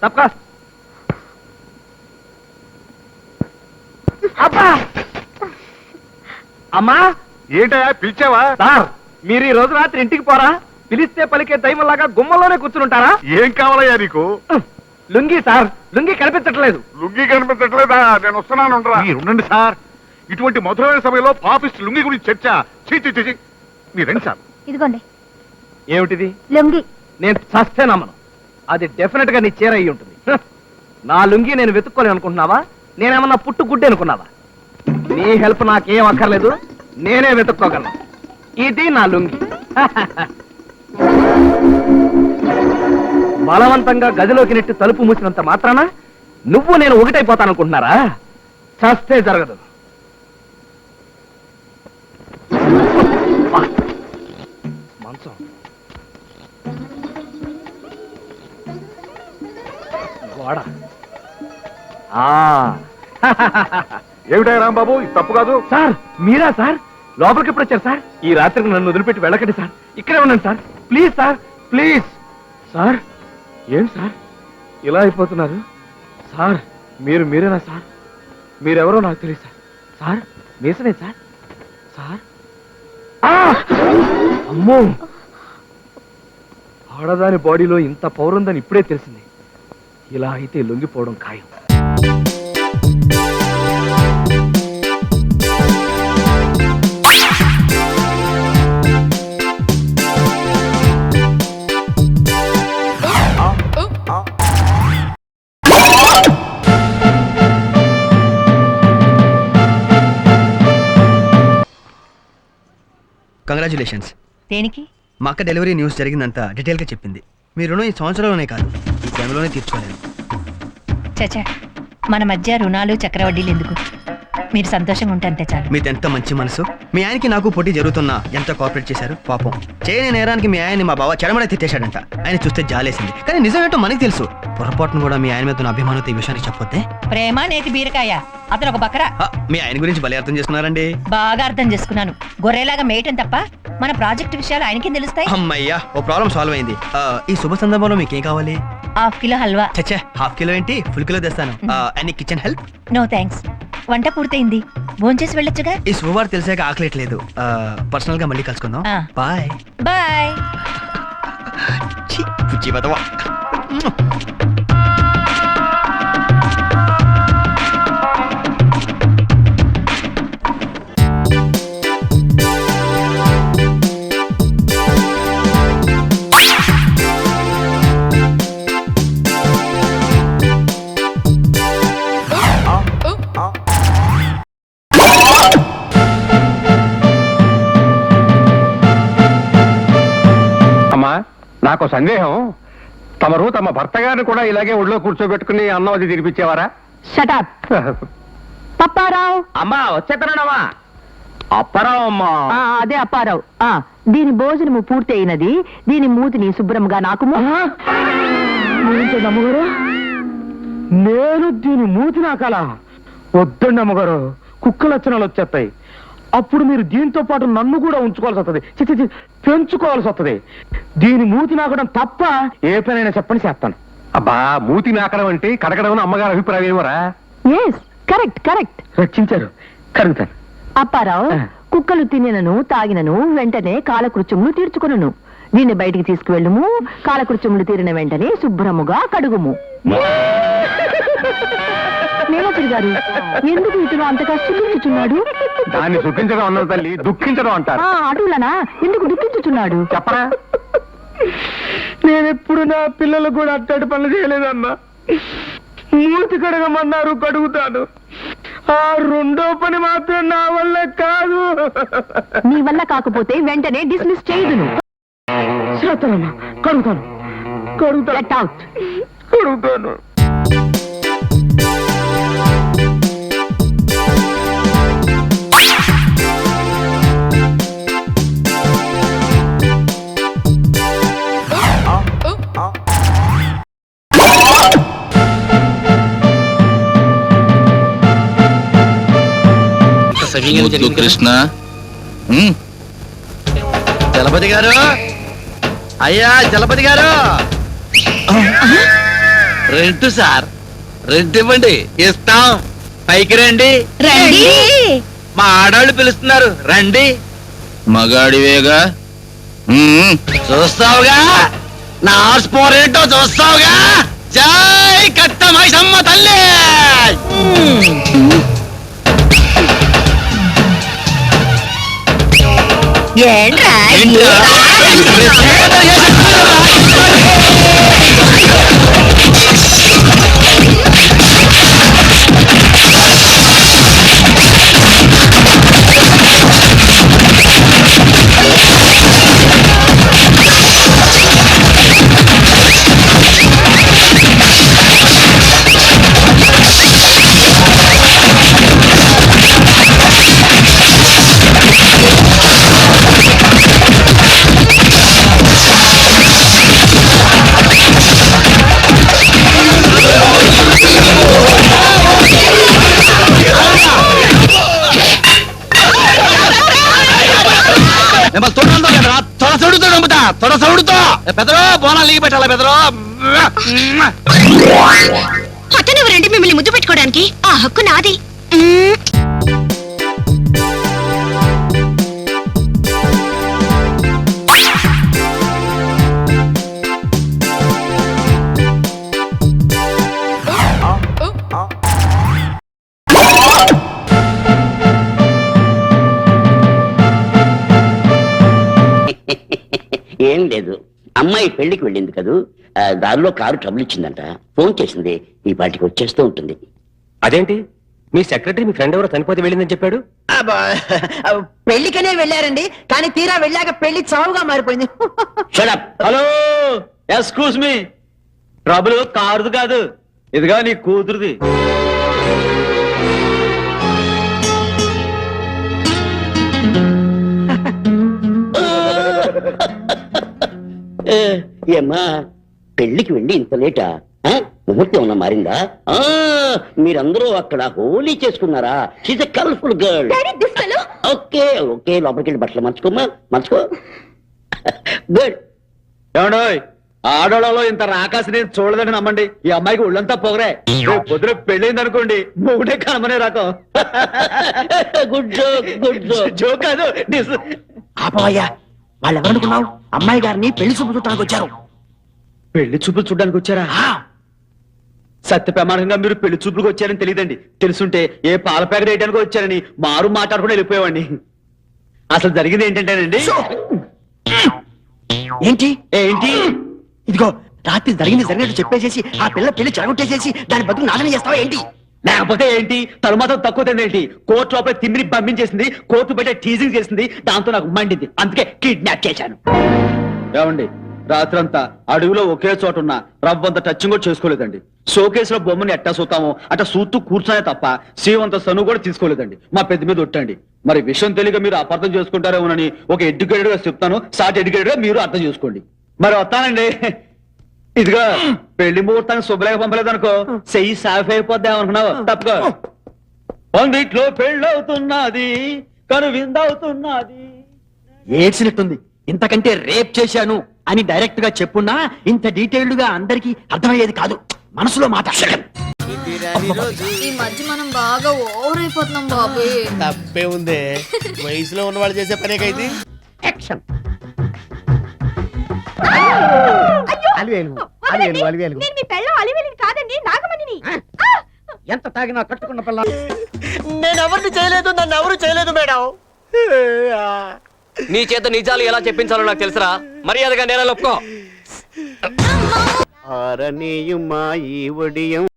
తప్పకా. అబ్బా అమ్మా. ఏంటయా పిలిచావా? సార్ మీరు ఈ రోజు రాత్రి ఇంటికి పోరా? పిలిస్తే పలికే దైవంలాగా గుమ్మలోనే కూర్చుంటారా? ఏం కావాలయ్యా నీకు? లుంగి సార్, లుంగి కనిపించట్లేదు. లుంగి కనిపించట్లేదా? నేను వస్తున్నాను. ఉండండి సార్, ఇటువంటి మధురమైన సమయంలో పాపిస్ట్ లుంగి గురించి చర్చ. చీ మీరు రండి సార్. ఇదిగోండి. ఏమిటిది? లుంగి. నేను చస్తే నమ్మను. అది డెఫినెట్ గా నీ చీర అయి ఉంటుంది. నా లుంగి నేను వెతుక్కోలేను అనుకుంటున్నావా? నేనేమన్నా పుట్టు గుడ్డి అనుకున్నావా? నీ హెల్ప్ నాకేం అక్కర్లేదు, నేనే వెతుక్కోగలను. ఇది నా లుంగి. బలవంతంగా గదిలోకి నెట్టి తలుపు మూసినంత మాత్రాన నువ్వు నేను ఒకటైపోతాననుకుంటున్నారా? చస్తే జరగదు. మంచం, గోడ. ఏమిటా రాంబాబు, ఇది తప్పు కాదు. సార్ మీరా సార్? లోపలికి ఎప్పుడు వచ్చారు సార్? ఈ రాత్రికి నన్ను వదిలిపెట్టి వెళ్ళకండి సార్, ఇక్కడే ఉండండి sir. Please sir, please. Sir ఏం సార్ ఇలా అయిపోతున్నారు? సార్ మీరేనా సార్? మీరెవరో నాకు తెలియదు సార్. సార్ మీసనే సార్? సార్ అమ్మో, ఆడదాని బాడీలో ఇంత పౌరుందని ఇప్పుడే తెలిసింది. ఇలా అయితే లొంగిపోవడం ఖాయం. కంగ్రాచులేషన్స్. దేనికి? మా అక్క డెలివరీ న్యూస్ జరిగిందంతా డీటెయిల్గా చెప్పింది. మీ రుణం ఈ సంవత్సరంలోనే కాదు, ఈ జన్మలోనే తీర్చుకోలేను. చచా, మన మధ్య రుణాలు చక్రవడ్డీలు ఎందుకు? మీరు సంతోషంగా ఉంటే అంతే చాలు. మీదెంత మంచి మనసు. మీ ఆయనకి నాకు పోటీ జరుగుతున్నా ఎంత కోఆపరేట్ చేశారు. పాపం చేయని నేరానికి మీ ఆయన్ని మా బావ చెడమడ తిట్టేశాడంట. ఆయన చూస్తే జాలేసింది, కానీ నిజం ఏంటో మనకి తెలుసు. పొరపాటును కూడా మీ ఆయన మీద ఉన్న అభిమానంతో ఈ విషయానికి చెప్పొద్దే. ప్రేమ నేతి బీరకాయ, అతను ఒక బకరా. మీ ఆయన గురించి భలే అర్థం చేసుకున్నారండి. బాగా అర్థం చేసుకున్నాను. గొర్రెలాగా మేయటం తప్ప మన ప్రాజెక్ట్ విషయాలు ఆయనకేం తెలుస్తాయి? అమ్మయ్యా, ఓ ప్రాబ్లం సాల్వ్ అయింది. ఈ శుభ సందర్భంలో మీకేం కావాలి? ½ కిలో హల్వా. చచ్చా, ½ కిలో ఏంటి, ఫుల్ కిలో తెస్తాను. Any kitchen help? No thanks. వంట పూర్తయింది, భోంచేసి వెళ్ళొచ్చుగా. ఈ శుభవార్త తెలిసాక ఆకలేట్లేదు. పర్సనల్ గా మళ్ళీ కలుసుకుందాం. Bye bye. నాకు సందేహం, తమరు తమ భర్త గారిని కూడా ఇలాగే ఒళ్ళో కూర్చోబెట్టుకుని అన్నం అది తినిపించేవారా? షటప్. పప్పారావు. అమ్మా వచ్చేతనమ్మా. అప్పారావు అమ్మా. అదే అప్పారావు. దీని భోజనము పూర్తి అయినది. దీని మూతిని శుభ్రంగా నాకు అమ్మగారు. నేను దీని మూతి నాకాలా? వద్దండి అమ్మగారు, కుక్క లక్షణాలు వచ్చేస్తాయి. అప్పుడు మీరు దీంతో పాటు నన్ను కూడా ఉంచుకోవాల్సి వస్తుంది, పెంచుకోవాల్సి వస్తుంది. దీని మూతి నాకడం తప్ప ఏ పనైనా చెప్పని చేస్తాను. అబ్బా, మూతి నాకడం అంటే కడగడం అమ్మగారు అభిప్రాయం ఏమరా? Correct correct. రక్షించారు, కరుగుతాను. అప్పారావు, కుక్కలు తినను తాగినను వెంటనే కాలకృత్యములు తీర్చుకొనును. దీన్ని బయటికి తీసుకువెళ్ళుము. కాలకృత్యములు తీరిన వెంటనే శుభ్రముగా కడుగుము. మేమపురి గారు, ఎందుకు ఇతను అంతగా సుఖించుచున్నాడు? దాన్ని సుఖించడం అన్నది తల్లి, దుఃఖించడం అంటారు. అటులనా? ఎందుకు దుఃఖించుచున్నాడు చెప్పరా? నేనెప్పుడు నా పిల్లలు కూడా అట్టడి పనులు చేయలేదమ్మా. మూతి కడగమన్నారు, కడుగుతాను. ఆ రెండో పని మాత్రం నా వల్ల కాదు. నీ వల్ల కాకపోతే వెంటనే డిస్మిస్ చేయుదును. చేస్తానమ్మా, కడుగుతాను. Get out. కడుగుతాను. కృష్ణ. చలపతి గారు, అయ్యా చలపతి గారు, రెంట్ సార్, రెంట్ ఇవ్వండి, ఇస్తాం. పైకి రండి. రండి. మా ఆడాళ్ళు పిలుస్తున్నారు, రండి. మగాడివేగా, చూస్తావుగా నా హార్స్ పవర్ ఏంటో చూస్తావుగా. జై కట్ట మైసమ్మ తల్లి. ఏంట్రా తొడ సౌడుతో పెదరో బోనాలు లీగి పెట్టాలా పెదరో. అతనెవరండి మిమ్మల్ని ముద్దు పెట్టుకోవడానికి? ఆ హక్కు నాది. ఏం లేదు, అమ్మాయి పెళ్లికి వెళ్ళింది కదూ, దారిలో కారు ట్రబుల్ ఇచ్చిందంట. ఫోన్ చేసింది, ఈ పాటికి వచ్చేస్తూ ఉంటుంది. అదేంటి, మీ సెక్రటరీ మీ ఫ్రెండ్ ఎవరో చనిపోతే వెళ్ళిందని చెప్పాడు? పెళ్లికనే వెళ్ళారండి, కానీ తీరా వెళ్ళాక పెళ్లి చావుగా మారిపోయింది. Shut up. Hello, excuse me, trouble కారుది కాదు, ఇదిగా నీ కూతురుది. ఏమ్మా, పెళ్లికి వెళ్ళి ఇంత లేటా? ముహూర్తం ఏమన్నా మారిందా? మీరందరూ అక్కడ హోలీ చేసుకున్నారా? She's a colourful girl. Okay okay, లోపలికి వెళ్ళి బట్టలు మార్చుకోమ్మా, మార్చుకో. గుడ్. ఏమండోయ్, ఆడోళ్ళలో ఇంత రాకాసి నేను చూడదని నమ్మండి. ఈ అమ్మాయికి ఒళ్ళంతా పొగరే. పొద్దున పెళ్ళైంది అనుకోండి, మొగుడే కనమనే రకం. Good joke, good joke. Joke కాదు, నిజం. ఆపోయ్యా, వాళ్ళు ఎవరనుకున్నావు? అమ్మాయి గారిని పెళ్లి చూపు చూడటానికి వచ్చారు. పెళ్లి చూపులు చూడడానికి వచ్చారా? సత్య ప్రమాణంగా మీరు పెళ్లి చూపులకు వచ్చారని తెలియదండి. తెలుసుంటే ఏ పాల ప్యాకెట్ వేయడానికి వచ్చారని మారు మాట్లాడుకుని వెళ్ళిపోయేవాడిని. అసలు జరిగింది ఏంటంటేనండి. ఏంటి ఏంటి? ఇదిగో, రాత్రి జరిగినట్టు చెప్పేసేసి ఆ పిల్ల పెళ్లి చెడగొట్టేసేసి దాని బతుకు నాశనం చేస్తావా ఏంటి? లేకపోతే ఏంటి, తను మాత్రం తక్కువ తిందేంటి? కోర్టు లోపల తిమ్మిని పంపించేసింది, కోర్టు బయట టీజింగ్ చేసింది, దాంతో నాకు మండింది, అందుకే కిడ్నాప్ చేశాను. ఏమండి, రాత్రంతా అడవిలో ఒకే చోట ఉన్న రవ్వంత టచింగ్ కూడా చేసుకోలేదండి. షోకేసులో బొమ్మని ఎట్టా చూతామో అట్లా సూత్తూ కూర్చొనే తప్ప సీవంత సను కూడా తీసుకోలేదండి. మా పెద్ద మీద ఒట్టండి. మరి విషయం తెలియక మీరు అపార్థం చేసుకుంటారేమోనని ఒక ఎడ్యుకేటెడ్ గా చెప్తాను, సాట్ ఎడ్యుకేటెడ్ గా మీరు అర్థం చేసుకోండి. మరి వస్తానండి. ఇదిగో, పెళ్లి ముహూర్తానికి శుభలేఖ పంపలేదనుకో, చెయ్యి సాఫ్ అయిపోద్ది ఏమనుకున్నావు? తప్పుకో. పందిట్లో పెళ్ళవుతున్నది, కను విందవుతున్నది. ఏడ్చినట్టుంది. ఇంతకంటే రేప్ చేశాను అని డైరెక్ట్ గా చెప్పున్నా ఇంత డీటెయిల్డ్ గా అందరికి అర్థమయ్యేది కాదు. మనసులో మాట. ఈ మధ్య మనం బాగా ఓవర్ అయిపోతున్నాం బాబు. తప్పే ఉందే, వయసులో ఉన్న వాళ్ళు చేసే పనే కైతే. ఎంత తాగినా కట్టుకున్న పిల్ల. నేను ఎవరిని చేయలేదు, నన్ను ఎవరు చేయలేదు మేడం. నీ చేత నిజాలు ఎలా చెప్పించాలో నాకు తెలుసురా. మర్యాదగా నేల ఒప్పుకో.